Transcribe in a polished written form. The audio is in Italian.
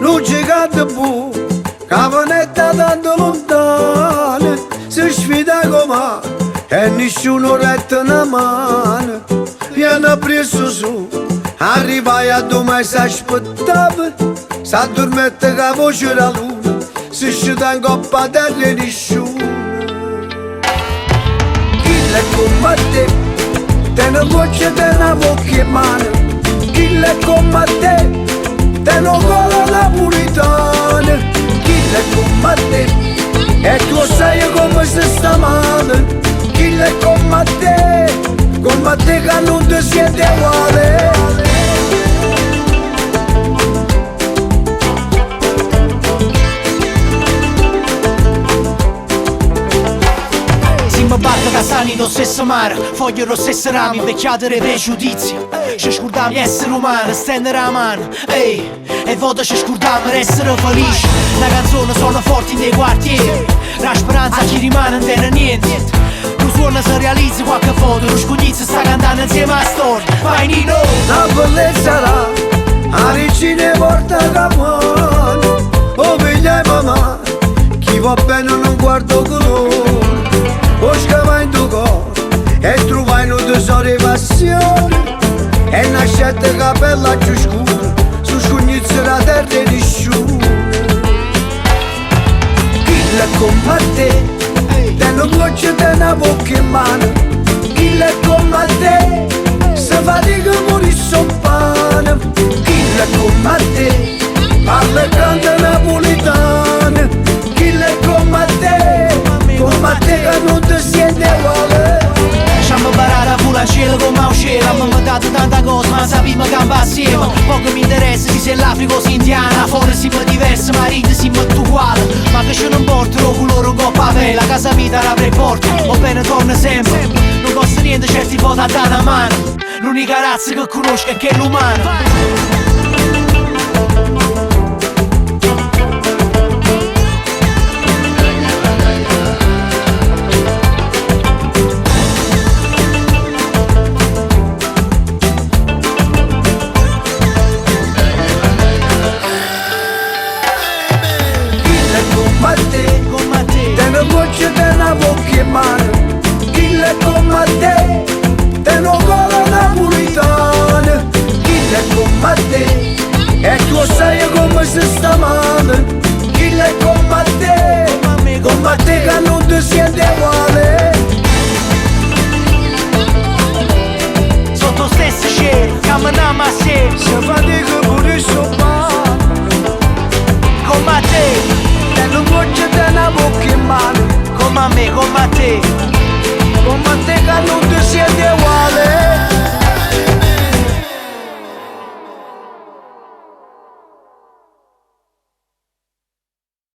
Luce cade bu, cavanetta tanto lontana, si sfida come e nessuno retta una mano. Viene preso su, arrivai a dove si aspettava, si addormette con la voce della luna, si scende in coppa a terra e nessuno. Chi è come te, te una voce, te una bocca in mano. Chi è come te, te una gola napolitana. Chi è come te, e tu sai come si sta male. Chi è come te che non ti siete uguale. Mi batto casani lo stesso mare, foglie lo stesso rami, invecchiate dei pregiudizi. Ci scordiamo di essere umani, stendere la mano, ehi, e voto ci scordiamo di essere felici. La canzone suona forti nei quartieri, la speranza chi rimane non tiene niente. Tu suona se realizzi qualche foto, lo scognizzo sta cantando insieme a storia. Vai Nino! La bellezza là, a regina porta capanno. Oh figlia e mamma, chi va bene non guarda colore. O scava in tuo cuore e trovai un tesoro di passione. E nascette capella più scura, su scognizzo la terra e nessuno. Chi è come te, te una goccia, te una bocca in mano. Chi è come te, se fatica morisse un pane. Chi è come te, parla e canta napolitana. Chi è come te che non ti siete uguale. Ci hanno imparato a volare al cielo come a un cielo. Abbiamo dato tanta cosa ma sappiamo che campa assieme. Poco mi interessa se sei l'Africa o se indiana. Fuori siamo diversi ma ridi siamo tutti uguali. Ma che ci non porta lo colore un coppa a pelle. La casa mia la preporta, o bene torna sempre. Non costa niente certi voti a dare una mano. L'unica razza che conosco è che è l'umano. Te una goccia, te una bocca in mano. Chi è come te, te una gola napolitana. Chi è come te, e tu sai come si sta male. Chi è come te che non ti siete uguale. Sotto stesso cielo, camminiamo assieme. Se fatica pure il sopra. Come te, te una goccia, te una bocca in mano. come a me, come a te. Come te che non